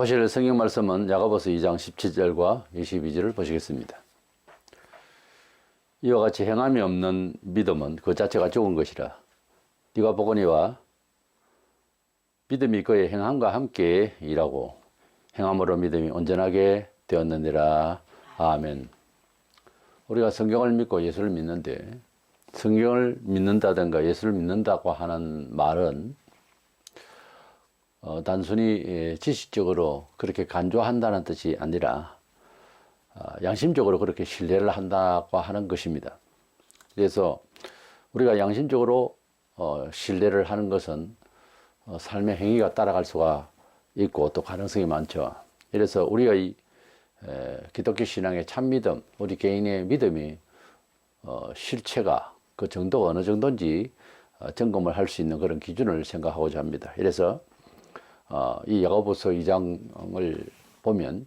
보실 성경 말씀은 야고보서 2장 17절과 22절을 보시겠습니다. 이와 같이 행함이 없는 믿음은 그 자체가 죽은 것이라. 네가 보거니와 믿음이 그의 행함과 함께 일하고 행함으로 믿음이 온전하게 되었느니라. 아멘. 우리가 성경을 믿고 예수를 믿는데, 성경을 믿는다든가 예수를 믿는다고 하는 말은 단순히 지식적으로 그렇게 간주한다는 뜻이 아니라 양심적으로 그렇게 신뢰를 한다고 하는 것입니다. 그래서 우리가 양심적으로 신뢰를 하는 것은 삶의 행위가 따라갈 수가 있고 또 가능성이 많죠. 그래서 우리가 이 기독교 신앙의 참 믿음, 우리 개인의 믿음이 실체가 그 정도가 어느 정도인지 점검을 할 수 있는 그런 기준을 생각하고자 합니다. 그래서 이 야고보서 2장을 보면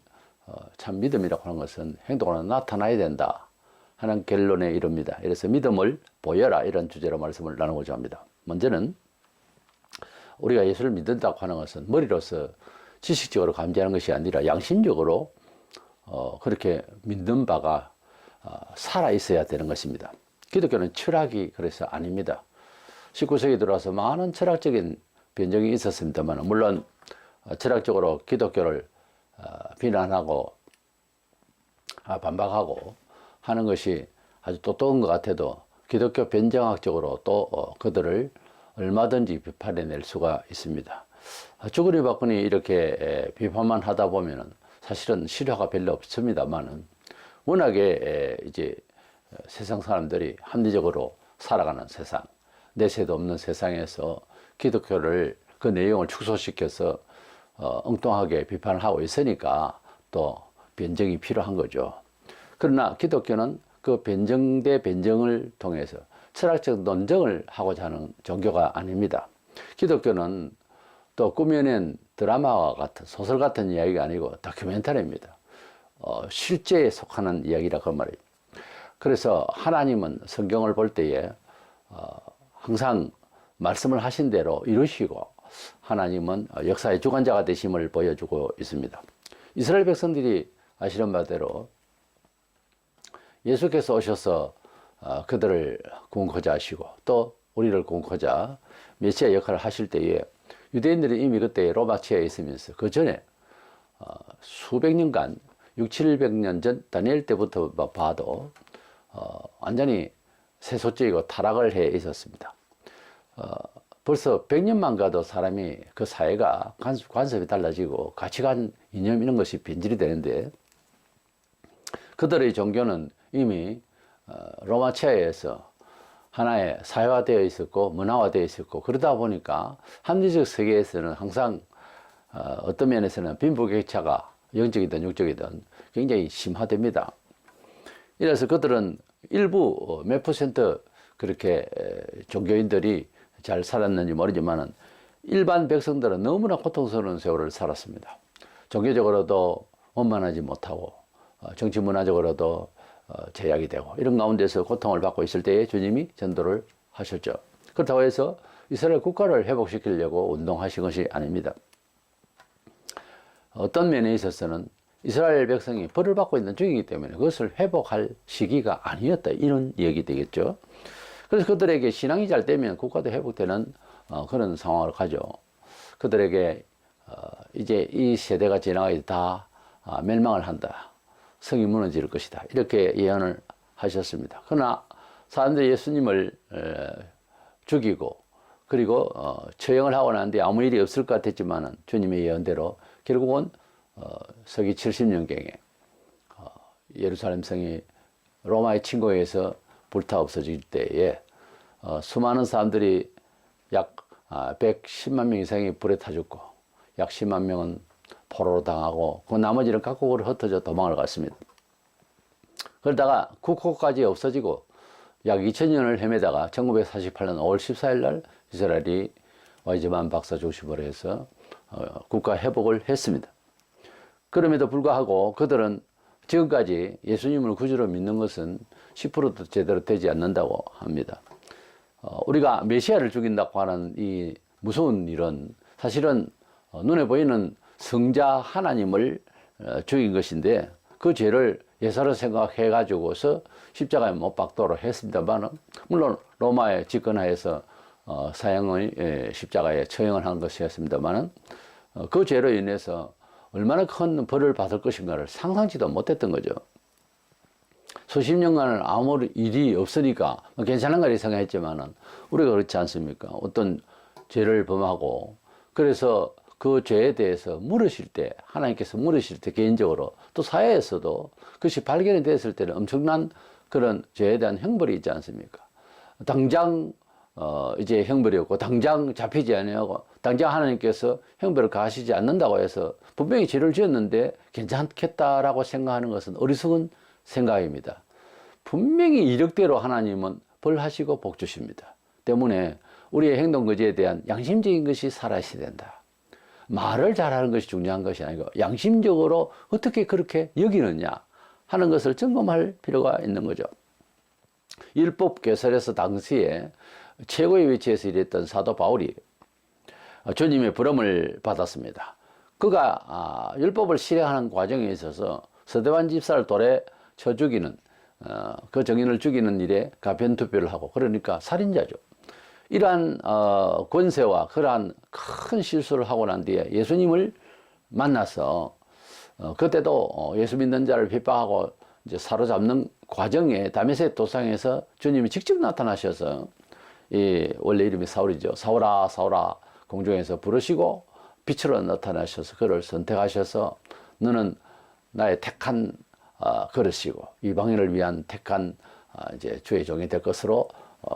참 믿음이라고 하는 것은 행동으로 나타나야 된다 하는 결론에 이릅니다. 그래서 믿음을 보여라, 이런 주제로 말씀을 나누고자 합니다. 먼저는 우리가 예수를 믿는다고 하는 것은 머리로서 지식적으로 감지하는 것이 아니라 양심적으로 그렇게 믿는 바가 살아 있어야 되는 것입니다. 기독교는 철학이 그래서 아닙니다. 19세기 들어와서 많은 철학적인 변정이 있었습니다만, 물론 철학적으로 기독교를 비난하고 반박하고 하는 것이 아주 똑똑한 것 같아도 기독교 변정학적으로 또 그들을 얼마든지 비판해낼 수가 있습니다. 주거니 받거니 이렇게 비판만 하다 보면은 사실은 실효가 별로 없습니다만은, 워낙에 이제 세상 사람들이 합리적으로 살아가는 세상, 내세도 없는 세상에서 기독교를 그 내용을 축소시켜서 엉뚱하게 비판을 하고 있으니까 또 변정이 필요한 거죠. 그러나 기독교는 그 변정 대 변정을 통해서 철학적 논쟁을 하고자 하는 종교가 아닙니다. 기독교는 또 꾸며낸 드라마와 같은 소설 같은 이야기가 아니고 다큐멘터리입니다. 실제에 속하는 이야기라고 말이에요. 그래서 하나님은 성경을 볼 때에 항상 말씀을 하신 대로 이루시고, 하나님은 역사의 주관자가 되심을 보여주고 있습니다. 이스라엘 백성들이 아시는 바대로 예수께서 오셔서 그들을 구원코자 하시고 또 우리를 구원코자 메시아 역할을 하실 때에 유대인들이 이미 그때 로마 치하에 있으면서 그 전에 수백 년간 600~700년 전 다니엘 때부터 봐도 완전히 세속적이고 타락을 해 있었습니다. 벌써 100년만 가도 사람이 그 사회가 관습이 달라지고 가치관, 이념 이런 것이 변질이 되는데, 그들의 종교는 이미 로마 치하에서 하나의 사회화되어 있었고 문화화되어 있었고, 그러다 보니까 합리적 세계에서는 항상 어떤 면에서는 빈부격차가 영적이든 육적이든 굉장히 심화됩니다. 이래서 그들은 일부 몇 퍼센트 그렇게 종교인들이 잘 살았는지 모르지만은 일반 백성들은 너무나 고통스러운 세월을 살았습니다. 종교적으로도 원만하지 못하고 정치 문화적으로도 제약이 되고, 이런 가운데서 고통을 받고 있을 때에 주님이 전도를 하셨죠. 그렇다고 해서 이스라엘 국가를 회복시키려고 운동하신 것이 아닙니다. 어떤 면에 있어서는 이스라엘 백성이 벌을 받고 있는 중이기 때문에 그것을 회복할 시기가 아니었다, 이런 얘기 되겠죠. 그래서 그들에게 신앙이 잘 되면 국가도 회복되는 그런 상황을 가죠. 그들에게 이제 이 세대가 지나가야 다 멸망을 한다, 성이 무너질 것이다, 이렇게 예언을 하셨습니다. 그러나 사람들이 예수님을 죽이고 그리고 처형을 하고 난 뒤에 아무 일이 없을 것 같았지만은 주님의 예언대로 결국은 서기 70년경에 예루살렘 성이 로마의 침공에 의해서 불타 없어질 때에 수많은 사람들이 약 110만 명 이상이 불에 타 죽고 약 10만 명은 포로로 당하고 그 나머지는 각국으로 흩어져 도망을 갔습니다. 그러다가 국호까지 없어지고 약 2000년을 헤매다가 1948년 5월 14일 날 이스라엘이 와이즈만 박사 중심으로 해서 국가 회복을 했습니다. 그럼에도 불구하고 그들은 지금까지 예수님을 구주로 믿는 것은 10%도 제대로 되지 않는다고 합니다. 우리가 메시아를 죽인다고 하는 이 무서운 일은 사실은 눈에 보이는 성자 하나님을 죽인 것인데 그 죄를 예사로 생각해 가지고서 십자가에 못 박도록 했습니다만, 물론 로마에 집권하여서 사형의 십자가에 처형을 한 것이었습니다만, 그 죄로 인해서 얼마나 큰 벌을 받을 것인가를 상상치도 못했던 거죠. 수십 년간은 아무 일이 없으니까 괜찮은 거리 생각했지만은, 우리가 그렇지 않습니까? 어떤 죄를 범하고, 그래서 그 죄에 대해서 물으실 때, 하나님께서 물으실 때 개인적으로, 또 사회에서도 그것이 발견이 됐을 때는 엄청난 그런 죄에 대한 형벌이 있지 않습니까? 당장 이제 형벌이 없고, 당장 잡히지 아니하고, 당장 하나님께서 형벌을 가하시지 않는다고 해서 분명히 죄를 지었는데 괜찮겠다라고 생각하는 것은 어리석은 생각입니다. 분명히 이력대로 하나님은 벌하시고 복 주십니다. 때문에 우리의 행동 거지에 대한 양심적인 것이 살아있어야 된다. 말을 잘하는 것이 중요한 것이 아니고 양심적으로 어떻게 그렇게 여기느냐 하는 것을 점검할 필요가 있는 거죠. 율법 교설에서 당시에 최고의 위치에서 일했던 사도 바울이 주님의 부름을 받았습니다. 그가 율법을 실행하는 과정에 있어서 서대반 집사를 돌에 쳐 죽이는, 그 정인을 죽이는 일에 가변투표를 하고, 그러니까 살인자죠. 이러한 권세와 그러한 큰 실수를 하고 난 뒤에 예수님을 만나서 그때도 예수 믿는 자를 핍박하고 이제 사로잡는 과정에 다메섹 도상에서 주님이 직접 나타나셔서, 원래 이름이 사울이죠. 사울아 사울아 공중에서 부르시고 빛으로 나타나셔서 그를 선택하셔서 너는 나의 택한 그릇이고 이방인을 위한 택한 이제 주의 종이 될 것으로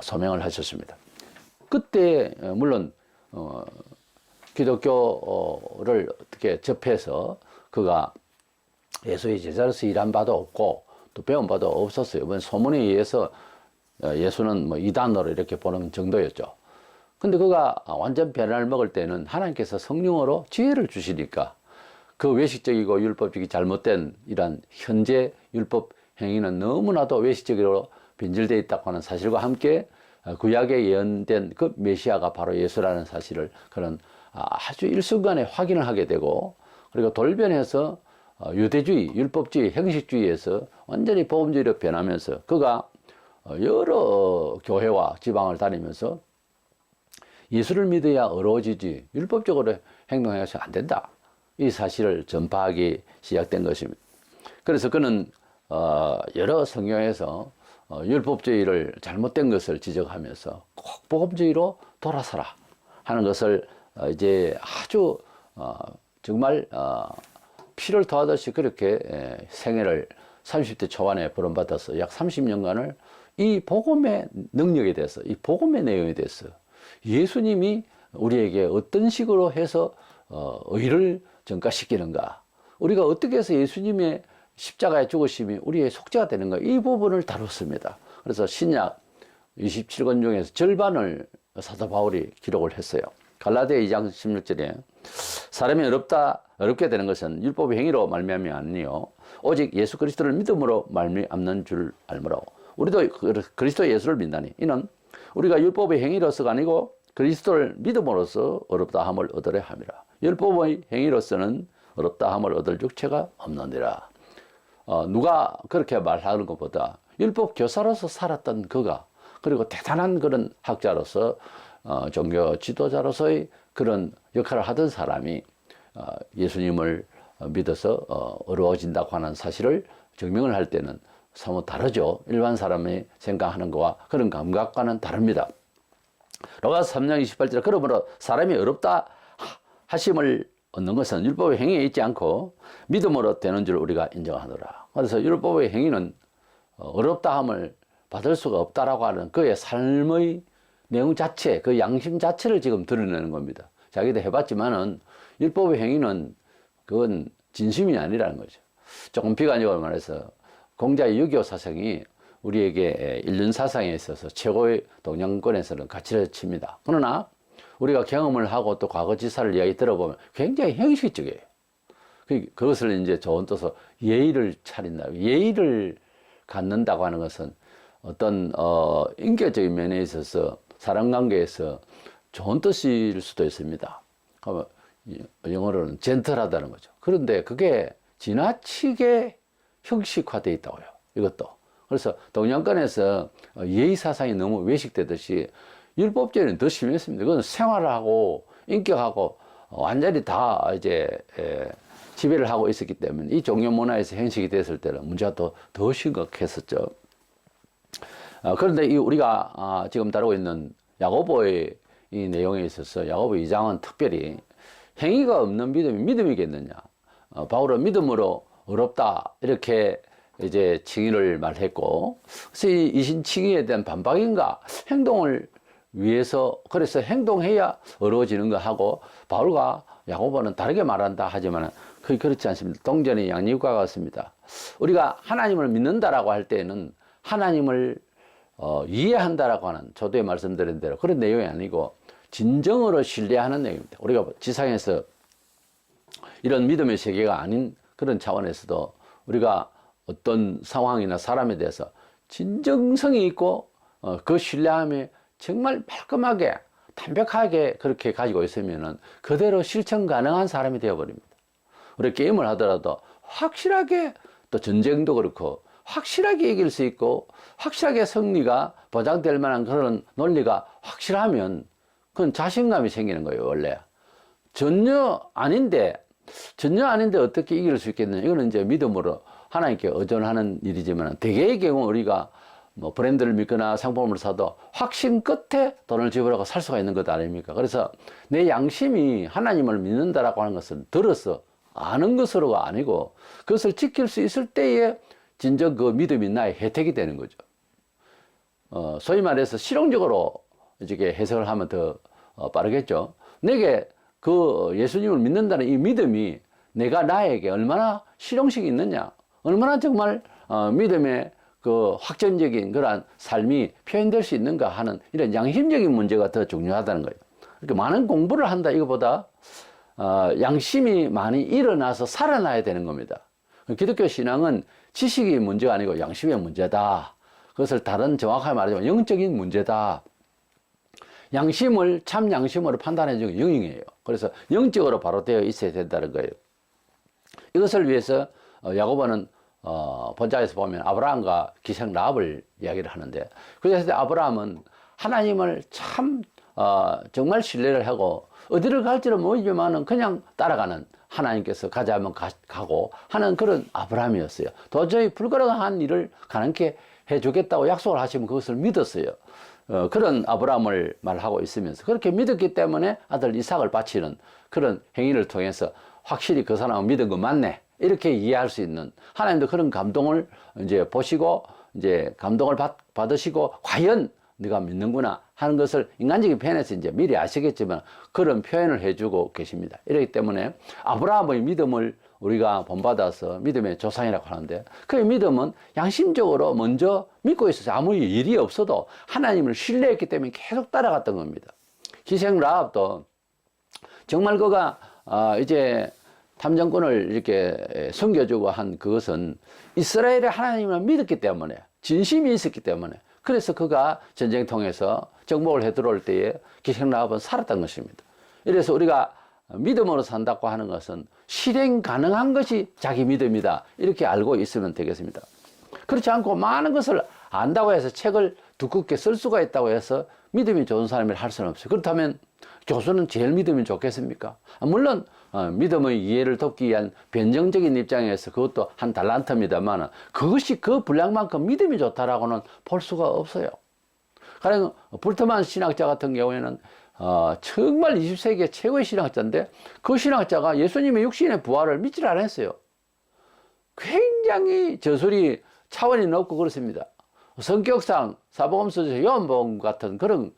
소명을 하셨습니다. 그때 물론 기독교를 어떻게 접해서 그가 예수의 제자로서 일한 바도 없고 또 배운 바도 없었어요. 소문에 의해서 예수는 뭐 이단으로 이렇게 보는 정도였죠. 근데 그가 완전 변화를 먹을 때는 하나님께서 성령으로 지혜를 주시니까 그 외식적이고 율법적이 잘못된 이런 현재 율법 행위는 너무나도 외식적으로 변질되어 있다고 하는 사실과 함께 구약에 예언된 그 메시아가 바로 예수라는 사실을 그런 아주 일순간에 확인을 하게 되고, 그리고 돌변해서 유대주의, 율법주의, 형식주의에서 완전히 복음주의로 변하면서 그가 여러 교회와 지방을 다니면서 예수를 믿어야 어려워지지 율법적으로 행동해서 안 된다, 이 사실을 전파하기 시작된 것입니다. 그래서 그는 여러 성경에서 율법주의를 잘못된 것을 지적하면서 꼭 복음주의로 돌아서라 하는 것을 이제 아주 정말 피를 토하듯이 그렇게 생애를 30대 초반에 부름받아서 약 30년간을 이 복음의 능력에 대해서, 이 복음의 내용에 대해서 예수님이 우리에게 어떤 식으로 해서 의를 전가시키는가, 우리가 어떻게 해서 예수님의 십자가의 죽으심이 우리의 속죄가 되는가, 이 부분을 다뤘습니다. 그래서 신약 27권 중에서 절반을 사도 바울이 기록을 했어요. 갈라디아 2장 16절에 사람이 어렵게 되는 것은 율법의 행위로 말미암이 아니요 오직 예수 그리스도를 믿음으로 말미암는 줄 알므로. 우리도 그리스도 예수를 믿나니 이는 우리가 율법의 행위로서가 아니고 그리스도를 믿음으로써 어렵다 함을 얻으려 함이라. 율법의 행위로서는 어렵다 함을 얻을 육체가 없느니라. 누가 그렇게 말하는 것보다 율법 교사로서 살았던 그가, 그리고 대단한 그런 학자로서 종교 지도자로서의 그런 역할을 하던 사람이 예수님을 믿어서 어려워진다고 하는 사실을 증명을 할 때는 사뭇 다르죠. 일반 사람이 생각하는 것과 그런 감각과는 다릅니다. 로마서 3장 28절 그러므로 사람이 어렵다 하심을 얻는 것은 율법의 행위에 있지 않고 믿음으로 되는 줄 우리가 인정하노라. 그래서 율법의 행위는 어렵다 함을 받을 수가 없다라고 하는 그의 삶의 내용 자체, 그 양심 자체를 지금 드러내는 겁니다. 자기도 해봤지만은 율법의 행위는 그건 진심이 아니라는 거죠. 조금 비관적으로 말해서 공자의 6.25 사상이 우리에게 인륜 사상에 있어서 최고의 동양권에서는 가치를 칩니다. 그러나 우리가 경험을 하고 또 과거 지사를 이야기 들어보면 굉장히 형식적이에요. 그것을 이제 좋은 뜻으로 예의를 차린다. 예의를 갖는다고 하는 것은 어떤 인격적인 면에 있어서 사람 관계에서 좋은 뜻일 수도 있습니다. 영어로는 젠틀하다는 거죠. 그런데 그게 지나치게 형식화되어 있다고요. 이것도. 그래서 동양권에서 예의 사상이 너무 외식되듯이 율법주의는 더 심했습니다. 그건 생활하고 인격하고 완전히 다 이제 지배를 하고 있었기 때문에 이 종교 문화에서 형식이 됐을 때는 문제가 더 심각했었죠. 그런데 우리가 지금 다루고 있는 야고보의 이 내용에 있어서 야고보 2장은 특별히 행위가 없는 믿음이 믿음이겠느냐. 바울은 믿음으로 어렵다 이렇게 이제 칭의를 말했고, 그래서 이 신칭의에 대한 반박인가, 행동을 위해서 그래서 행동해야 어려워지는 거 하고, 바울과 야고보는 다르게 말한다 하지만 거의 그렇지 않습니다. 동전의 양육과 같습니다. 우리가 하나님을 믿는다라고 할 때는 하나님을 이해한다라고 하는 저도에 말씀드린 대로 그런 내용이 아니고 진정으로 신뢰하는 내용입니다. 우리가 지상에서 이런 믿음의 세계가 아닌 그런 차원에서도 우리가 어떤 상황이나 사람에 대해서 진정성이 있고 그 신뢰함이 정말 말끔하게 담백하게 그렇게 가지고 있으면은 그대로 실천 가능한 사람이 되어버립니다. 우리 게임을 하더라도 확실하게, 또 전쟁도 그렇고 확실하게 이길 수 있고 확실하게 승리가 보장될 만한 그런 논리가 확실하면 그건 자신감이 생기는 거예요. 원래 전혀 아닌데 어떻게 이길 수 있겠느냐. 이거는 이제 믿음으로 하나님께 의존하는 일이지만, 대개의 경우 우리가 뭐 브랜드를 믿거나 상품을 사도 확신 끝에 돈을 지불하고 살 수가 있는 것 아닙니까? 그래서 내 양심이 하나님을 믿는다라고 하는 것은 들어서 아는 것으로가 아니고 그것을 지킬 수 있을 때에 진정 그 믿음이 나의 혜택이 되는 거죠. 소위 말해서 실용적으로 이렇게 해석을 하면 더 빠르겠죠. 내게 그 예수님을 믿는다는 이 믿음이 내가 나에게 얼마나 실용성이 있느냐, 얼마나 정말 믿음의 그 확전적인 그러한 삶이 표현될 수 있는가 하는 이런 양심적인 문제가 더 중요하다는 거예요. 이렇게 많은 공부를 한다 이거보다 양심이 많이 일어나서 살아나야 되는 겁니다. 기독교 신앙은 지식이 문제가 아니고 양심의 문제다. 그것을 다른 정확하게 말하자면 영적인 문제다. 양심을 참 양심으로 판단해 주는 게 영이에요. 그래서 영적으로 바로 되어 있어야 된다는 거예요. 이것을 위해서 야고보는 본자에서 보면 아브라함과 기생 라합을 이야기를 하는데, 그래서 아브라함은 하나님을 참 정말 신뢰를 하고 어디를 갈지는 모르지만은 그냥 따라가는, 하나님께서 가자면 가고 하는 그런 아브라함이었어요. 도저히 불가능한 일을 가능케 해주겠다고 약속을 하시면 그것을 믿었어요. 그런 아브라함을 말하고 있으면서 그렇게 믿었기 때문에 아들 이삭을 바치는 그런 행위를 통해서 확실히 그 사람은 믿은 거 맞네, 이렇게 이해할 수 있는, 하나님도 그런 감동을 이제 보시고 이제 감동을 받으시고 과연 네가 믿는구나 하는 것을 인간적인 편에서 이제 미리 아시겠지만 그런 표현을 해주고 계십니다. 이렇기 때문에 아브라함의 믿음을 우리가 본받아서 믿음의 조상이라고 하는데, 그 믿음은 양심적으로 먼저 믿고 있었어요. 아무 일이 없어도 하나님을 신뢰했기 때문에 계속 따라갔던 겁니다. 기생 라합도 정말 그가 이제 탐정꾼을 이렇게 섬겨주고 한 그것은 이스라엘의 하나님을 믿었기 때문에, 진심이 있었기 때문에, 그래서 그가 전쟁통에서 정복을 해 들어올 때에 기생 라합은 살았던 것입니다. 이래서 우리가 믿음으로 산다고 하는 것은 실행 가능한 것이 자기 믿음이다, 이렇게 알고 있으면 되겠습니다. 그렇지 않고 많은 것을 안다고 해서 책을 두껍게 쓸 수가 있다고 해서 믿음이 좋은 사람이라 할 수는 없어요. 그렇다면 교수는 제일 믿음이 좋겠습니까? 물론 믿음의 이해를 돕기 위한 변정적인 입장에서 그것도 한 달란트입니다만 그것이 그 분량만큼 믿음이 좋다라고는 볼 수가 없어요. 가령 불트만 신학자 같은 경우에는 정말 20세기의 최고의 신학자인데, 그 신학자가 예수님의 육신의 부활을 믿질 않았어요. 굉장히 저술이 차원이 높고 그렇습니다. 성격상 사복음서 요한복음 같은 그런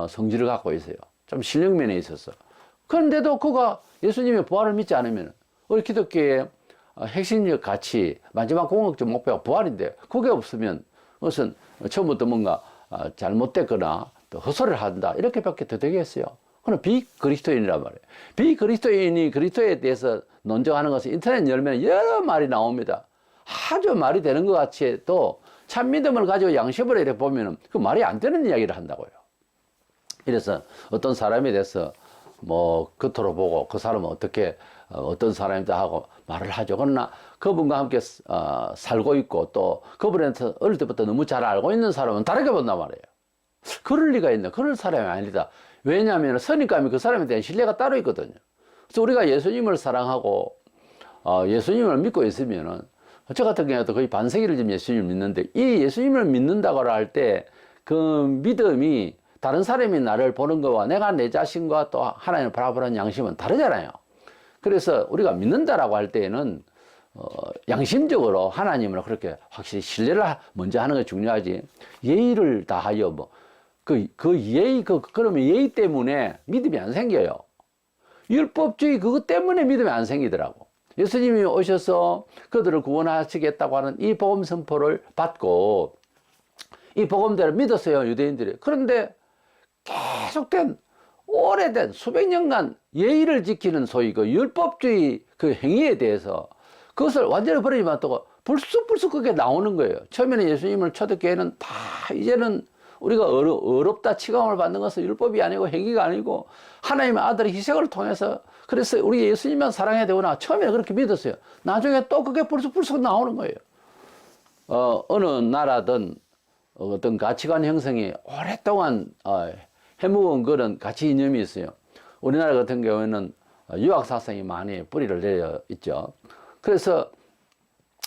성질을 갖고 있어요. 좀 실력면에 있어서. 그런데도 그가 예수님의 부활을 믿지 않으면, 우리 기독교의 핵심적 가치, 마지막 공적적 목표가 부활인데 그게 없으면 그것은 처음부터 뭔가 잘못됐거나 또 헛소리를 한다, 이렇게밖에 더 되겠어요. 그건 비그리스도인이란 말이에요. 비그리스도인이 그리스도에 대해서 논쟁하는 것은 인터넷 열면 여러 말이 나옵니다. 아주 말이 되는 것 같이 해도 참 믿음을 가지고 양심을 이렇게 보면은 그 말이 안 되는 이야기를 한다고요. 이래서 어떤 사람에 대해서 뭐 겉으로 보고 그 사람은 어떻게 어떤 사람이다 하고 말을 하죠. 그러나 그분과 함께 살고 있고 또 그분한테 어릴 때부터 너무 잘 알고 있는 사람은 다르게 본단 말이에요. 그럴 리가 있나? 그럴 사람이 아니다. 왜냐하면 선입감이 그 사람에 대한 신뢰가 따로 있거든요. 그래서 우리가 예수님을 사랑하고 예수님을 믿고 있으면은 저 같은 경우에도 거의 반세기를 지금 예수님을 믿는데 이 예수님을 믿는다고 할 때 그 믿음이 다른 사람이 나를 보는 거와 내가 내 자신과 또 하나님을 바라보는 양심은 다르잖아요. 그래서 우리가 믿는다라고 할 때에는 양심적으로 하나님을 그렇게 확실히 신뢰를 먼저 하는 게 중요하지. 예의를 다하여 뭐 그러면 예의 때문에 믿음이 안 생겨요. 율법주의 그것 때문에 믿음이 안 생기더라고. 예수님이 오셔서 그들을 구원하시겠다고 하는 이 복음 선포를 받고 이 복음대로 믿었어요, 유대인들이. 그런데 계속된 오래된 수백 년간 예의를 지키는 소위 그 율법주의 그 행위에 대해서 그것을 완전히 버리지만 또 불쑥불쑥 그게 나오는 거예요. 처음에는 예수님을 초대교회는 다 이제는 우리가 어렵다 치감을 받는 것은 율법이 아니고 행위가 아니고 하나님의 아들의 희생을 통해서 그래서 우리 예수님만 사랑해야 되구나. 처음에 그렇게 믿었어요. 나중에 또 그게 불쑥불쑥 나오는 거예요. 어느 나라든 어떤 가치관 형성이 오랫동안 해묵은 그런 가치 이념이 있어요. 우리나라 같은 경우에는 유학 사상이 많이 뿌리를 내려 있죠. 그래서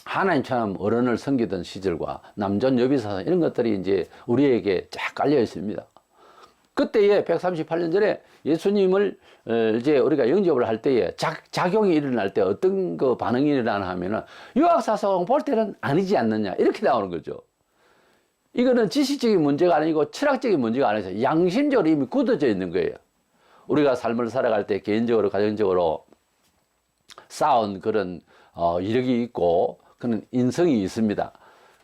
하나님처럼 어른을 섬기던 시절과 남존 여비 사상 이런 것들이 이제 우리에게 쫙 깔려 있습니다. 그때에 138년 전에 예수님을 이제 우리가 영접을 할 때에 작용이 일어날 때 어떤 그 반응이 일어나나 하면은 유학 사상 볼 때는 아니지 않느냐 이렇게 나오는 거죠. 이거는 지식적인 문제가 아니고 철학적인 문제가 아니라 양심적으로 이미 굳어져 있는 거예요. 우리가 삶을 살아갈 때 개인적으로 가정적으로 쌓은 그런 이력이 있고 그런 인성이 있습니다.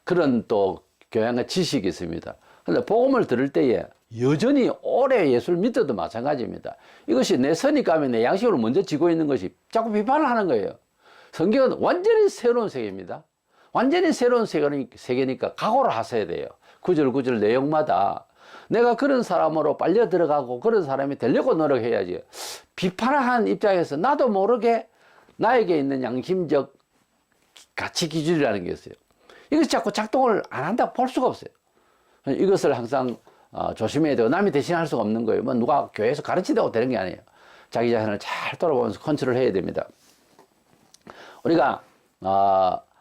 그런 또 교양과 지식이 있습니다. 그런데 복음을 들을 때에 여전히 오래 예수를 믿어도 마찬가지입니다. 이것이 내 선입감이 내 양심을 먼저 지고 있는 것이 자꾸 비판을 하는 거예요. 성경은 완전히 새로운 세계입니다. 완전히 새로운 세계니까 각오를 하셔야 돼요. 구절 내용마다 내가 그런 사람으로 빨려 들어가고 그런 사람이 되려고 노력해야지. 비판하는 입장에서 나도 모르게 나에게 있는 양심적 가치 기준이라는 게 있어요. 이것이 자꾸 작동을 안 한다고 볼 수가 없어요. 이것을 항상 조심해야 되고 남이 대신할 수가 없는 거예요. 뭐 누가 교회에서 가르치다고 되는 게 아니에요. 자기 자신을 잘 돌아보면서 컨트롤 해야 됩니다. 우리가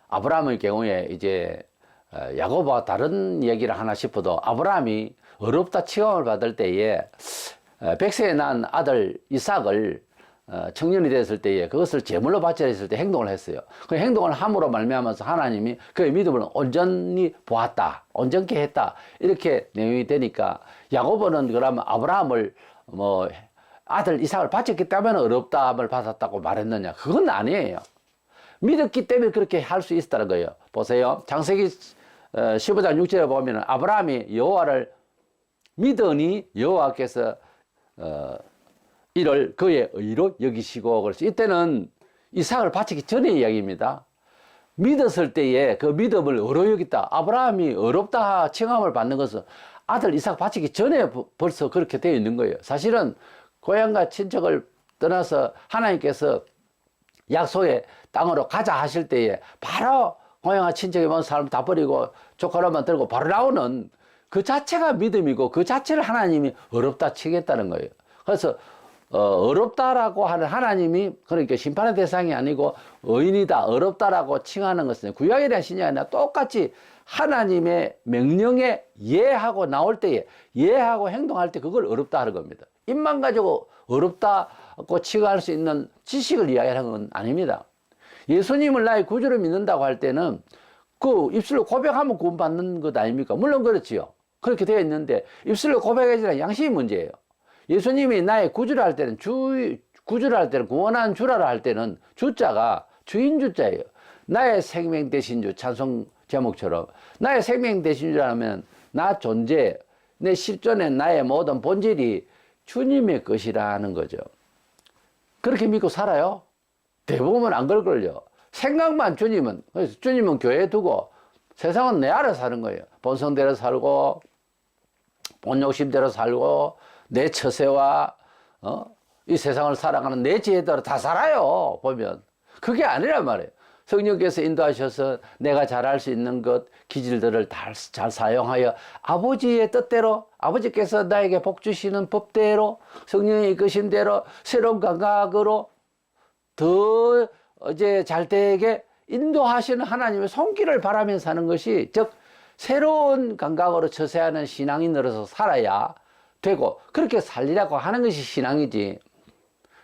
아브라함의 경우에 이제 야곱과 다른 얘기를 하나 싶어도 아브라함이 어렵다 치감을 받을 때에 백세에 난 아들 이삭을 청년이 됐을 때에 그것을 제물로 바쳐야 했을 때 행동을 했어요. 그 행동을 함으로 말미암아서 하나님이 그의 믿음을 온전히 보았다, 온전케 했다 이렇게 내용이 되니까 야곱은 그러면 아브라함을 뭐 아들 이삭을 바쳤기 때문에 어렵다함을 받았다고 말했느냐? 그건 아니에요. 믿었기 때문에 그렇게 할 수 있었다는 거예요. 보세요. 창세기 15장 6절에 보면 아브라함이 여호와를 믿으니 여호와께서 이를 그의 의로 여기시고 그래서 이때는 이삭을 바치기 전의 이야기입니다. 믿었을 때에 그 믿음을 의로 여겼다. 아브라함이 어렵다 칭함을 받는 것은 아들 이삭 바치기 전에 벌써 그렇게 되어 있는 거예요. 사실은 고향과 친척을 떠나서 하나님께서 약속의 땅으로 가자 하실 때에 바로 고향과 친척에 먼 사람 다 버리고 조카로만 들고 바로 나오는 그 자체가 믿음이고 그 자체를 하나님이 어렵다 치겠다는 거예요. 그래서 어렵다라고 하는 하나님이 그러니까 심판의 대상이 아니고 의인이다 어렵다라고 칭하는 것은 구약에 대한 신약이 아니라 똑같이 하나님의 명령에 예하고 나올 때에 예하고 행동할 때 그걸 어렵다 하는 겁니다. 입만 가지고 어렵다고 칭할 수 있는 지식을 이야기하는 건 아닙니다. 예수님을 나의 구주로 믿는다고 할 때는 그 입술로 고백하면 구원받는 것 아닙니까? 물론 그렇지요. 그렇게 되어 있는데 입술로 고백하지는 양심이 문제예요. 예수님이 나의 구주라 할 때는 구주라 할 때는 구원한 주라라 할 때는 주자가 주인 주자예요. 나의 생명 되신 주 찬송 제목처럼 나의 생명 되신 주라면 나 존재 내 실존의 나의 모든 본질이 주님의 것이라는 거죠. 그렇게 믿고 살아요? 대부분은 안 그럴걸요. 생각만 그래서 주님은 교회에 두고 세상은 내 알아서 사는 거예요. 본성대로 살고 본욕심대로 살고 내 처세와 이 세상을 살아가는 내 지혜대로 다 살아요. 보면 그게 아니란 말이에요. 성령께서 인도하셔서 내가 잘할 수 있는 것 기질들을 잘 사용하여 아버지의 뜻대로 아버지께서 나에게 복 주시는 법대로 성령이 이끄신 대로 새로운 감각으로 더 이제 잘 되게 인도하시는 하나님의 손길을 바라면서 사는 것이 즉 새로운 감각으로 처세하는 신앙인으로서 살아야 되고 그렇게 살리라고 하는 것이 신앙이지.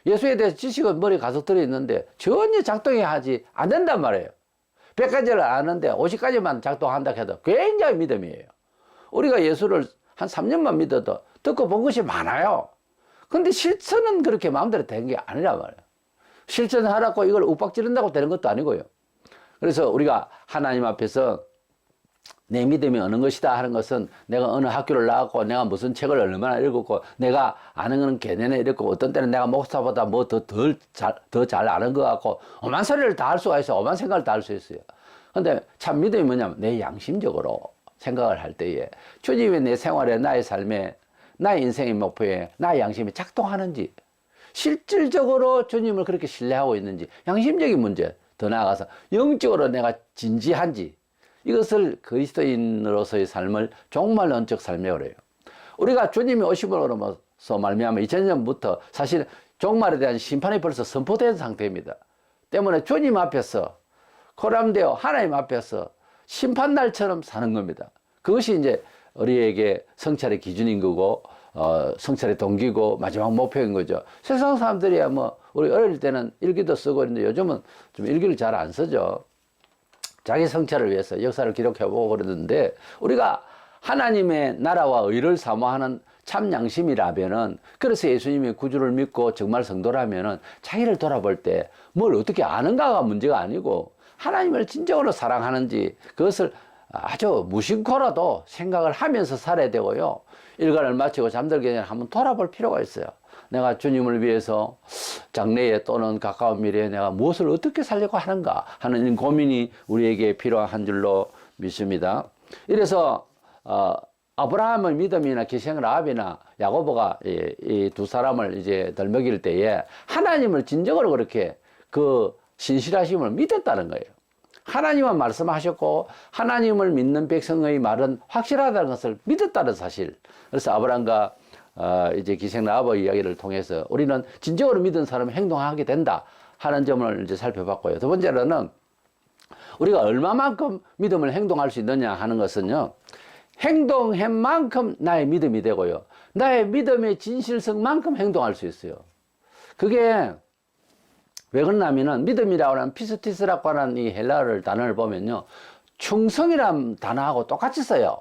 예수에 대해서 지식은 머리 가득 들어있는데 전혀 작동이 하지 않는단 말이에요. 100가지를 아는데 50가지만 작동한다 해도 굉장히 믿음이에요. 우리가 예수를 한 3년만 믿어도 듣고 본 것이 많아요. 근데 실천은 그렇게 마음대로 되는 게 아니란 말이에요. 실천하라고 이걸 윽박지른다고 되는 것도 아니고요. 그래서 우리가 하나님 앞에서 내 믿음이 어느 것이다 하는 것은 내가 어느 학교를 나왔고 내가 무슨 책을 얼마나 읽었고 내가 아는 건 개념에 읽고 어떤 때는 내가 목사보다 뭐 더 잘 아는 것 같고 오만 소리를 다 할 수가 있어요. 오만 생각을 다 할 수 있어요. 근데 참 믿음이 뭐냐면 내 양심적으로 생각을 할 때에 주님이 내 생활에 나의 삶에 나의 인생의 목표에 나의 양심이 작동하는지 실질적으로 주님을 그렇게 신뢰하고 있는지 양심적인 문제 더 나아가서 영적으로 내가 진지한지 이것을 그리스도인으로서의 삶을 종말 언적 삶이라고 그래요. 우리가 주님이 오심으로서 말미암아 2000년부터 사실 종말에 대한 심판이 벌써 선포된 상태입니다. 때문에 주님 앞에서 코람되어 하나님 앞에서 심판날처럼 사는 겁니다. 그것이 이제 우리에게 성찰의 기준인 거고 성찰의 동기고 마지막 목표인 거죠. 세상 사람들이야 뭐 우리 어릴 때는 일기도 쓰고 있는데 요즘은 좀 일기를 잘 안 쓰죠. 자기 성찰을 위해서 역사를 기록해보고 그러는데 우리가 하나님의 나라와 의를 사모하는 참 양심이라면은 그래서 예수님의 구주를 믿고 정말 성도라면은 자기를 돌아볼 때 뭘 어떻게 아는가가 문제가 아니고 하나님을 진정으로 사랑하는지 그것을 아주 무심코라도 생각을 하면서 살아야 되고요. 일과를 마치고 잠들기 전에 한번 돌아볼 필요가 있어요. 내가 주님을 위해서 장래에 또는 가까운 미래에 내가 무엇을 어떻게 살려고 하는가 하는 고민이 우리에게 필요한 줄로 믿습니다. 이래서 아브라함의 믿음이나 기생 라합이나 야고보가 이 두 사람을 이제 덜먹일 때에 하나님을 진정으로 그렇게 그 신실하심을 믿었다는 거예요. 하나님은 말씀하셨고 하나님을 믿는 백성의 말은 확실하다는 것을 믿었다는 사실. 그래서 아브라함과 이제 기생 라합의 이야기를 통해서 우리는 진정으로 믿은 사람이 행동하게 된다 하는 점을 이제 살펴봤고요. 두 번째로는 우리가 얼마만큼 믿음을 행동할 수 있느냐 하는 것은요. 행동한 만큼 나의 믿음이 되고요. 나의 믿음의 진실성만큼 행동할 수 있어요. 그게 왜 그러냐면은 믿음이라고 하는 피스티스라고 하는 이 헬라어 단어를 보면요. 충성이라는 단어하고 똑같이 써요.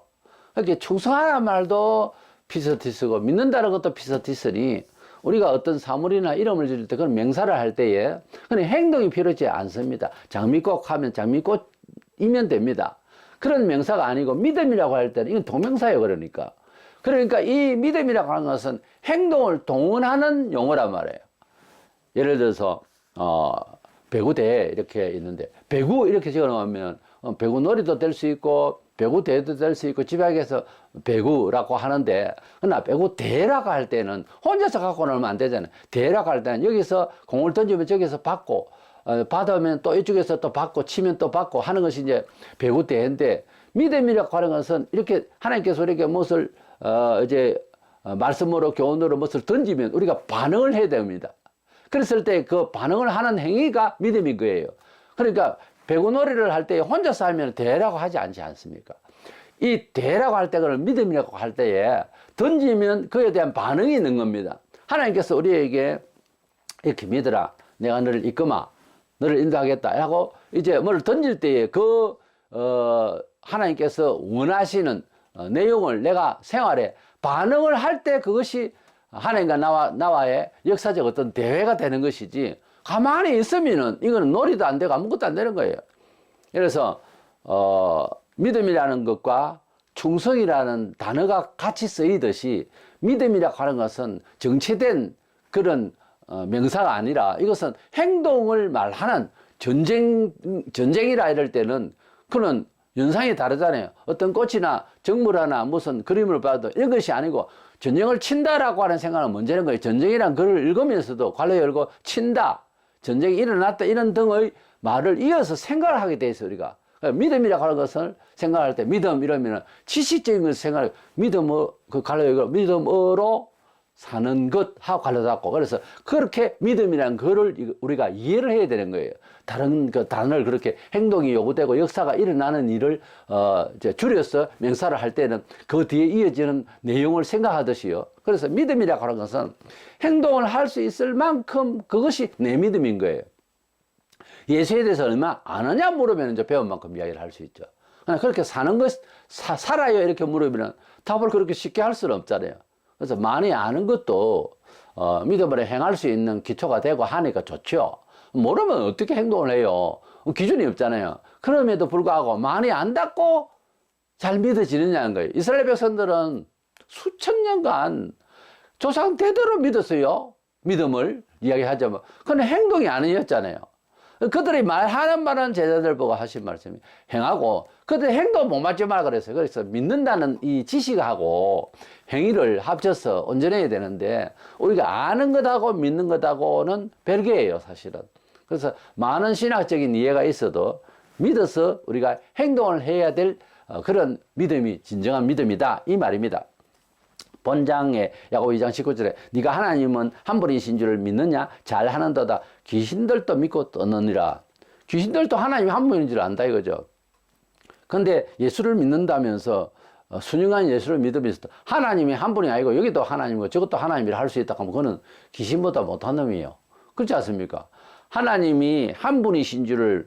그렇게 충성하는 말도 피스티스고 믿는다는 것도 피스티스니 우리가 어떤 사물이나 이름을 지을 때 그런 명사를 할 때에 그런 행동이 필요하지 않습니다. 장미꽃 하면 장미꽃이면 됩니다. 그런 명사가 아니고 믿음이라고 할 때는 이건 동명사예요. 그러니까 이 믿음이라고 하는 것은 행동을 동원하는 용어란 말이에요. 예를 들어서 배구대 이렇게 있는데 배구 이렇게 적어놓으면 배구놀이도 될 수 있고 배구대회도 될 수 있고 집약해서 배구라고 하는데 그러나 배구대회라고 할 때는 혼자서 갖고 놀면 안 되잖아요. 대회라고 할 때는 여기서 공을 던지면 저기서 받고 받으면 또 이쪽에서 또 받고 치면 또 받고 하는 것이 이제 배구대회인데 믿음이라고 하는 것은 이렇게 하나님께서 우리에게 무엇을 말씀으로 교훈으로 무엇을 던지면 우리가 반응을 해야 됩니다. 그랬을 때 그 반응을 하는 행위가 믿음인 거예요. 그러니까 배구놀이를 할 때 혼자서 하면 대회라고 하지 않지 않습니까? 이 대회라고 할 때 그걸 믿음이라고 할 때에 던지면 그에 대한 반응이 있는 겁니다. 하나님께서 우리에게 이렇게 믿어라. 내가 너를 이끌마. 너를 인도하겠다. 하고 이제 뭐를 던질 때에 하나님께서 원하시는 내용을 내가 생활에 반응을 할 때 그것이 하나님과 나와의 역사적 어떤 대회가 되는 것이지 가만히 있으면은 이거는 놀이도 안 되고 아무것도 안 되는 거예요. 그래서 믿음이라는 것과 충성이라는 단어가 같이 쓰이듯이 믿음이라고 하는 것은 정체된 그런 명사가 아니라 이것은 행동을 말하는 전쟁이라 이럴 때는 그는 연상이 다르잖아요. 어떤 꽃이나 정물 하나 무슨 그림을 봐도 이런 것이 아니고 전쟁을 친다라고 하는 생각은 먼저 하는 거예요. 전쟁이란 글을 읽으면서도 관로 열고 친다, 전쟁이 일어났다 이런 등의 말을 이어서 생각을 하게 돼 있어요. 우리가 믿음이라고 하는 것을 생각할 때 믿음 이러면은 지식적인 것을 생각을 믿음으로 그 관로 열고 믿음으로 사는 것하고 관련되고 그래서 그렇게 믿음이라는 거를 우리가 이해를 해야 되는 거예요. 다른 그 단어를 그렇게 행동이 요구되고 역사가 일어나는 일을 이제 줄여서 명사를 할 때는 그 뒤에 이어지는 내용을 생각하듯이요. 그래서 믿음이라고 하는 것은 행동을 할 수 있을 만큼 그것이 내 믿음인 거예요. 예수에 대해서 얼마 아느냐 물으면 이제 배운 만큼 이야기를 할 수 있죠. 그러나 그렇게 사는 것 살아요 이렇게 물으면 답을 그렇게 쉽게 할 수는 없잖아요. 그래서 많이 아는 것도 믿음으로 행할 수 있는 기초가 되고 하니까 좋죠. 모르면 어떻게 행동을 해요? 기준이 없잖아요. 그럼에도 불구하고 많이 안다고 잘 믿어지느냐는 거예요. 이스라엘 백성들은 수천 년간 조상 대대로 믿었어요. 믿음을 이야기하자면. 그런데 행동이 아니었잖아요. 그들이 하는 말은 제자들 보고 하신 말씀이 행하고 그들 행동 못 맞지 말라 그랬어요. 그래서 믿는다는 이 지식하고 행위를 합쳐서 온전해야 되는데 우리가 아는 것하고 믿는 것하고는 별개예요 사실은. 그래서 많은 신학적인 이해가 있어도 믿어서 우리가 행동을 해야 될 그런 믿음이 진정한 믿음이다 이 말입니다. 본장에 야고보 2장 19절에 네가 하나님은 한 분이신 줄을 믿느냐? 잘하는도다. 귀신들도 믿고 떠느니라. 귀신들도 하나님 한 분인 줄 안다 이거죠. 근데 예수를 믿는다면서 순응한 예수를 믿으면서 하나님이 한 분이 아니고 여기도 하나님이고 저것도 하나님이라 할 수 있다 하면 그거는 귀신보다 못한 놈이에요. 그렇지 않습니까? 하나님이 한 분이신 줄을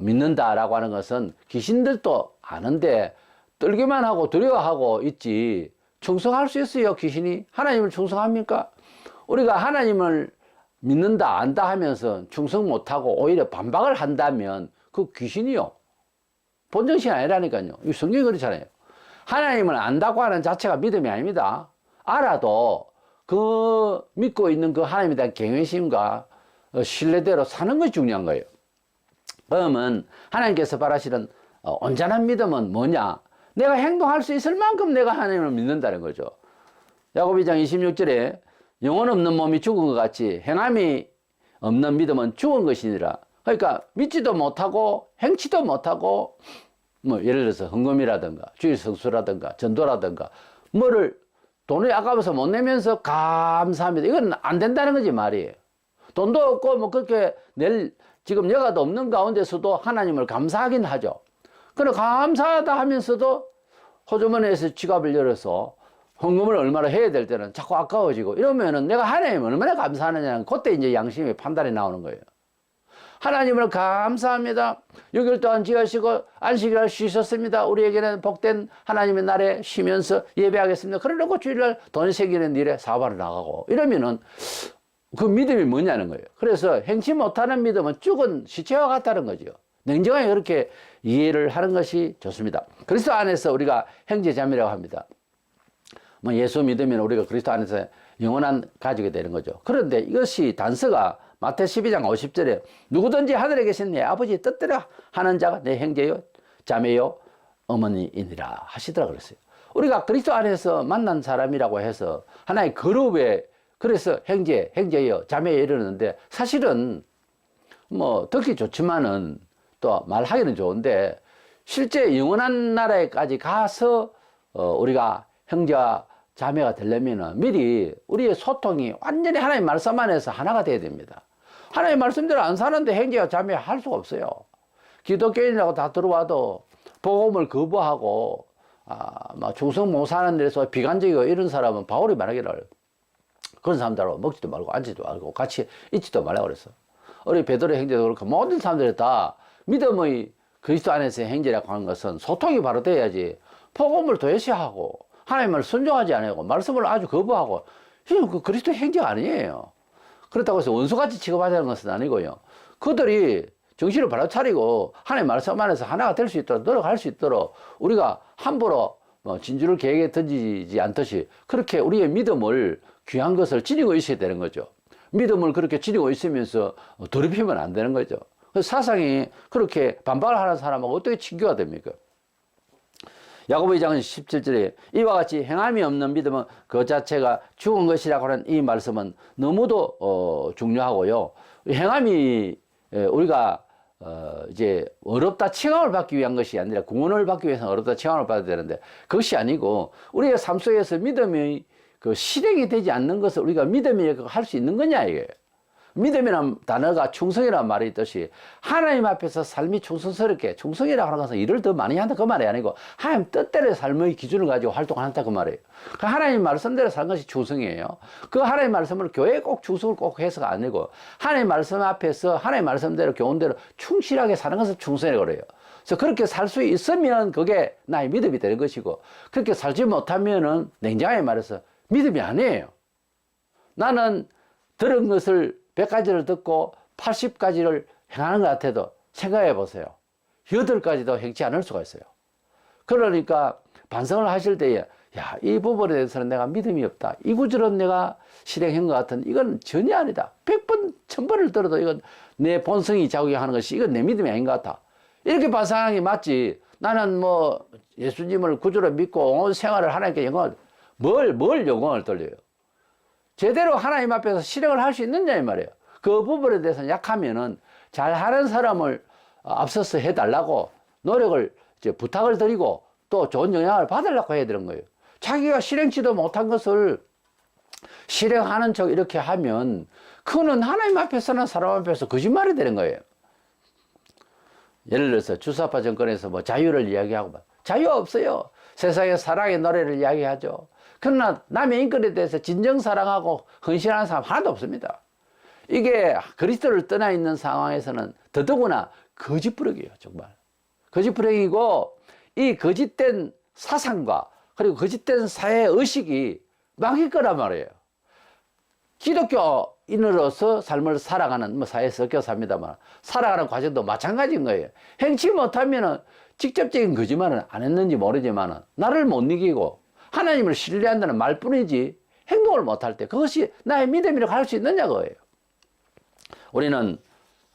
믿는다라고 하는 것은 귀신들도 아는데 떨기만 하고 두려워하고 있지 충성할 수 있어요. 귀신이 하나님을 충성합니까? 우리가 하나님을 믿는다 안다 하면서 충성 못하고 오히려 반박을 한다면 그 귀신이요 본정신이 아니라니까요. 이 성경이 그렇잖아요. 하나님을 안다고 하는 자체가 믿음이 아닙니다. 알아도 그 믿고 있는 그 하나님에 대한 경외심과 신뢰대로 사는 것이 중요한 거예요. 그러면 하나님께서 바라시는 온전한 믿음은 뭐냐? 내가 행동할 수 있을 만큼 내가 하나님을 믿는다는 거죠. 야고보 2장 26절에 영혼 없는 몸이 죽은 것 같이 행함이 없는 믿음은 죽은 것이니라. 그러니까 믿지도 못하고 행치도 못하고 뭐 예를 들어서 헌금이라든가 주일 성수라든가 전도라든가 뭐를 돈이 아까워서 못 내면서 감사합니다. 이건 안 된다는 거지 말이에요. 돈도 없고 뭐 그렇게 지금 여가도 없는 가운데서도 하나님을 감사하긴 하죠. 그래 감사하다 하면서도 호주머니에서 지갑을 열어서 헌금을 얼마나 해야 될 때는 자꾸 아까워지고 이러면은 내가 하나님 얼마나 감사하느냐는 그때 이제 양심의 판단이 나오는 거예요. 하나님을 감사합니다. 6일 동안 지으시고 안식일을 쉬셨습니다. 우리에게는 복된 하나님의 날에 쉬면서 예배하겠습니다. 그러놓고 주일날 돈 생기는 일에 사업하러 나가고 이러면은 그 믿음이 뭐냐는 거예요. 그래서 행치 못하는 믿음은 죽은 시체와 같다는 거죠. 냉정하게 그렇게 이해를 하는 것이 좋습니다. 그리스도 안에서 우리가 형제자매라고 합니다. 뭐 예수 믿으면 우리가 그리스도 안에서 영원한 가지게 되는 거죠. 그런데 이것이 단서가 마태 12장 50절에 누구든지 하늘에 계신 내 아버지의 뜻대로 하는 자가 내 형제요 자매요 어머니이니라 하시더라 그랬어요. 우리가 그리스도 안에서 만난 사람이라고 해서 하나의 그룹에 그래서 형제요 자매요 이러는데 사실은 뭐 듣기 좋지만은 또 말하기는 좋은데 실제 영원한 나라에까지 가서 우리가 형제와 자매가 되려면 미리 우리의 소통이 완전히 하나님 말씀 안에서 하나가 돼야 됩니다. 하나님 말씀대로 안 사는데 형제와 자매 할 수가 없어요. 기독교인이라고 다 들어와도 복음을 거부하고 막 충성 못 사는 데서 비관적이고 이런 사람은 바울이 말하기를 그런 사람들하고 먹지도 말고 앉지도 말고 같이 있지도 말라고 그랬어. 우리 베드로 형제도 그렇고 모든 사람들이 다 믿음의 그리스도 안에서의 형제라고 하는 것은 소통이 바로 돼야지 복음을 도외시하고 하나님을 순종하지 않고 말씀을 아주 거부하고 그 그리스도 형제가 아니에요. 그렇다고 해서 원수같이 취급하자는 것은 아니고요. 그들이 정신을 바로 차리고 하나님 말씀 안에서 하나가 될 수 있도록 노력할 수 있도록 우리가 함부로 진주를 개에게 던지지 않듯이 그렇게 우리의 믿음을 귀한 것을 지니고 있어야 되는 거죠. 믿음을 그렇게 지니고 있으면서 더럽히면 안 되는 거죠. 그 사상이 그렇게 반박을 하는 사람하고 어떻게 친교가 됩니까? 야고보 2장 17절에 이와 같이 행함이 없는 믿음은 그 자체가 죽은 것이라고 하는 이 말씀은 너무도 중요하고요. 행함이 우리가 이제 어렵다 칭함을 받기 위한 것이 아니라 구원을 받기 위해서는 어렵다 칭함을 받아야 되는데 그것이 아니고 우리의 삶 속에서 믿음이 그 실행이 되지 않는 것을 우리가 믿음이라고 할 수 있는 거냐 이게. 믿음이라는 단어가 충성이라는 말이 있듯이 하나님 앞에서 삶이 충성스럽게 충성이라고 하는 것은 일을 더 많이 한다 그 말이 아니고 하나님 뜻대로의 삶의 기준을 가지고 활동한다 그 말이에요. 그 하나님 말씀대로 사는 것이 충성이에요. 그 하나님 말씀을 교회에 꼭 충성을 꼭 해서가 아니고 하나님 말씀 앞에서 하나님 말씀대로 교훈대로 충실하게 사는 것을 충성이라고 그래요. 그래서 그렇게 살 수 있으면 그게 나의 믿음이 되는 것이고 그렇게 살지 못하면은 냉정하게 말해서 믿음이 아니에요. 나는 들은 것을 100가지를 듣고 80가지를 행하는 것 같아도 생각해 보세요. 8가지도 행치 않을 수가 있어요. 그러니까 반성을 하실 때에 야, 이 부분에 대해서는 내가 믿음이 없다. 이 구절은 내가 실행한 것 같은 이건 전혀 아니다. 100번, 1000번을 들어도 이건 내 본성이 작용하는 것이 이건 내 믿음이 아닌 것 같아. 이렇게 반성하는 게 맞지. 나는 뭐 예수님을 구주로 믿고 온 생활을 하나님께 영광을 뭘 영광을 돌려요. 제대로 하나님 앞에서 실행을 할 수 있느냐 이 말이에요. 그 부분에 대해서 약하면은 잘하는 사람을 앞서서 해달라고 노력을 이제 부탁을 드리고 또 좋은 영향을 받으려고 해야 되는 거예요. 자기가 실행치도 못한 것을 실행하는 척 이렇게 하면 그거는 하나님 앞에서나 사람 앞에서 거짓말이 되는 거예요. 예를 들어서 주사파 정권에서 뭐 자유를 이야기하고 자유 없어요. 세상에 사랑의 노래를 이야기하죠. 그러나 남의 인권에 대해서 진정 사랑하고 헌신하는 사람 하나도 없습니다. 이게 그리스도를 떠나 있는 상황에서는 더더구나 거짓부렁이에요. 정말 거짓부렁이고 이 거짓된 사상과 그리고 거짓된 사회의식이 막일 거란 말이에요. 기독교인으로서 삶을 살아가는 뭐 사회에 섞여 삽니다만 살아가는 과정도 마찬가지인 거예요. 행치 못하면은 직접적인 거짓말은 안 했는지 모르지만 나를 못 이기고 하나님을 신뢰한다는 말뿐이지 행동을 못할 때 그것이 나의 믿음이라고 할 수 있느냐 그거예요. 우리는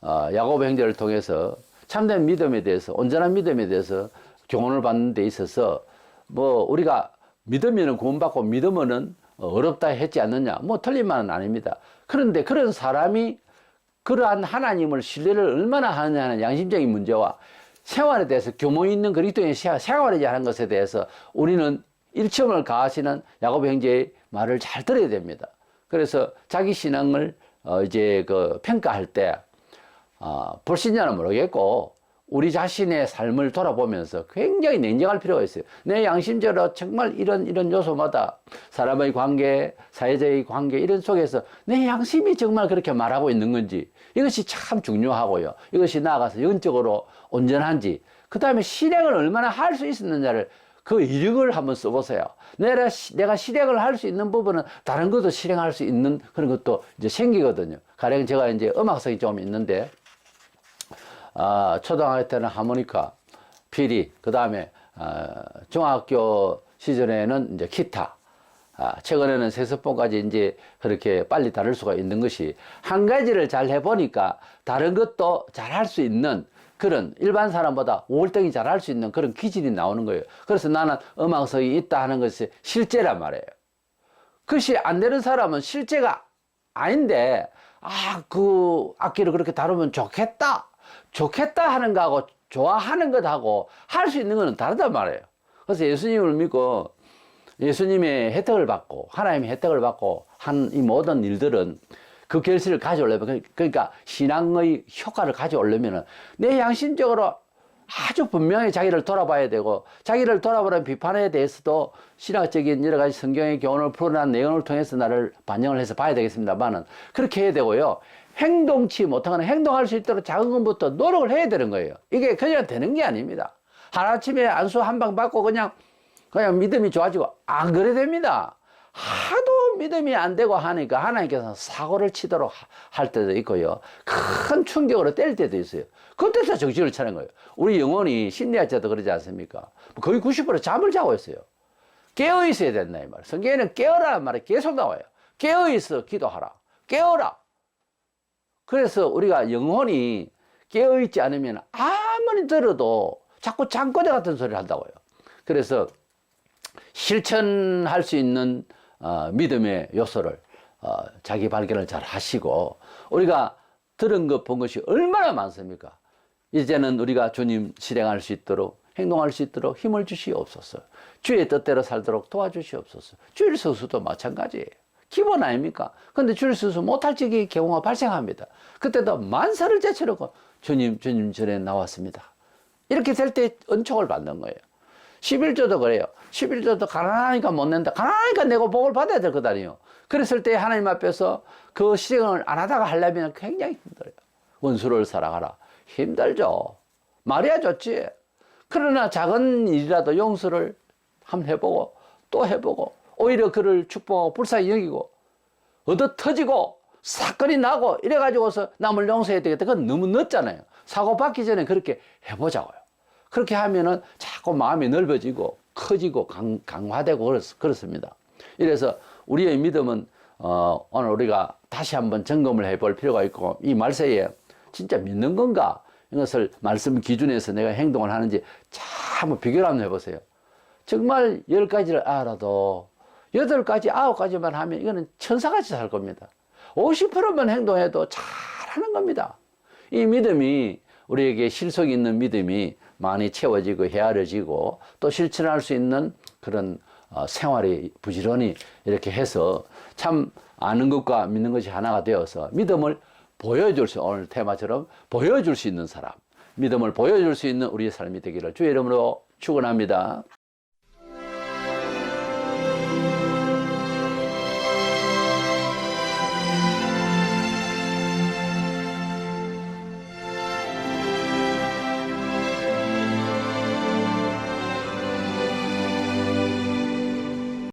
야고보 형제를 통해서 참된 믿음에 대해서 온전한 믿음에 대해서 교훈을 받는 데 있어서 뭐 우리가 믿으면 구원받고 믿으면 어렵다 했지 않느냐 뭐 틀린 말은 아닙니다. 그런데 그런 사람이 그러한 하나님을 신뢰를 얼마나 하느냐는 양심적인 문제와 생활에 대해서 교모 있는 그리스도인 생활이지 하는 것에 대해서 우리는 일첨을 가하시는 야고보 형제의 말을 잘 들어야 됩니다. 그래서 자기 신앙을 이제 그 평가할 때 불신자는 모르겠고 우리 자신의 삶을 돌아보면서 굉장히 냉정할 필요가 있어요. 내 양심적으로 정말 이런 요소마다 사람의 관계, 사회적인 관계 이런 속에서 내 양심이 정말 그렇게 말하고 있는 건지 이것이 참 중요하고요. 이것이 나아가서 영적으로 온전한지 그 다음에 실행을 얼마나 할 수 있었느냐를 그 이력을 한번 써보세요. 내가 실행을 할 수 있는 부분은 다른 것도 실행할 수 있는 그런 것도 이제 생기거든요. 가령 제가 이제 음악성이 좀 있는데, 초등학교 때는 하모니카, 피리, 그 다음에, 중학교 시절에는 이제 기타, 최근에는 색소폰까지 이제 그렇게 빨리 다룰 수가 있는 것이 한 가지를 잘 해보니까 다른 것도 잘 할 수 있는 그런 일반 사람보다 월등히 잘할 수 있는 그런 기질이 나오는 거예요. 그래서 나는 음악성이 있다 하는 것이 실제란 말이에요. 그것이 안 되는 사람은 실제가 아닌데 그 악기를 그렇게 다루면 좋겠다 하는 거하고 좋아하는 것하고 할 수 있는 것은 다르단 말이에요. 그래서 예수님을 믿고 예수님의 혜택을 받고 하나님의 혜택을 받고 한 이 모든 일들은 그 결실을 가져오려면 그러니까 신앙의 효과를 가져오려면 내 양심적으로 아주 분명히 자기를 돌아봐야 되고 자기를 돌아보는 비판에 대해서도 신학적인 여러 가지 성경의 교훈을 풀어난 내용을 통해서 나를 반영을 해서 봐야 되겠습니다만은 그렇게 해야 되고요. 행동치 못하거나 행동할 수 있도록 작은 것부터 노력을 해야 되는 거예요. 이게 그냥 되는 게 아닙니다. 하루아침에 안수 한 방 받고 그냥 믿음이 좋아지고 안 그래 됩니다. 하도 믿음이 안 되고 하니까 하나님께서 사고를 치도록 할 때도 있고요. 큰 충격으로 때릴 때도 있어요. 그때서 정신을 차린 거예요. 우리 영혼이 심리학자도 그러지 않습니까? 거의 90% 잠을 자고 있어요. 깨어 있어야 된다 이 말. 성경에는 깨어라는 말이 계속 나와요. 깨어 있어 기도하라. 깨어라. 그래서 우리가 영혼이 깨어있지 않으면 아무리 들어도 자꾸 잠꼬대 같은 소리를 한다고요. 그래서 실천할 수 있는 믿음의 요소를 자기 발견을 잘 하시고, 우리가 들은 것 본 것이 얼마나 많습니까? 이제는 우리가 주님 실행할 수 있도록, 행동할 수 있도록 힘을 주시옵소서. 주의 뜻대로 살도록 도와주시옵소서. 주일 서수도 마찬가지예요. 기본 아닙니까? 근데 주일 서수 못할 적이 경우가 발생합니다. 그때도 만사를 제쳐놓고 주님 전에 나왔습니다. 이렇게 될 때 은총을 받는 거예요. 11조도 그래요. 11조도 가난하니까 못 낸다. 가난하니까 내고 복을 받아야 될 거다니요. 그랬을 때 하나님 앞에서 그 실행을 안 하다가 하려면 굉장히 힘들어요. 원수를 사랑하라. 힘들죠. 말이야 좋지. 그러나 작은 일이라도 용서를 한번 해보고 또 해보고, 오히려 그를 축복하고 불쌍히 여기고 얻어 터지고 사건이 나고 이래가지고서 남을 용서해야 되겠다. 그건 너무 늦잖아요. 사고 받기 전에 그렇게 해보자고요. 그렇게 하면은 자꾸 마음이 넓어지고 커지고 강화되고 그렇습니다. 이래서 우리의 믿음은 오늘 우리가 다시 한번 점검을 해볼 필요가 있고, 이 말세에 진짜 믿는 건가, 이것을 말씀 기준에서 내가 행동을 하는지 한번 비교를 한번 해보세요. 정말 10가지를 알아도 8가지, 9가지만 하면 이거는 천사같이 살 겁니다. 50%만 행동해도 잘하는 겁니다. 이 믿음이, 우리에게 실속 있는 믿음이 많이 채워지고 헤아려지고 또 실천할 수 있는 그런 생활이 부지런히 이렇게 해서 참 아는 것과 믿는 것이 하나가 되어서 믿음을 보여줄 수, 오늘 테마처럼 보여줄 수 있는 사람, 믿음을 보여줄 수 있는 우리의 삶이 되기를 주의 이름으로 축원합니다.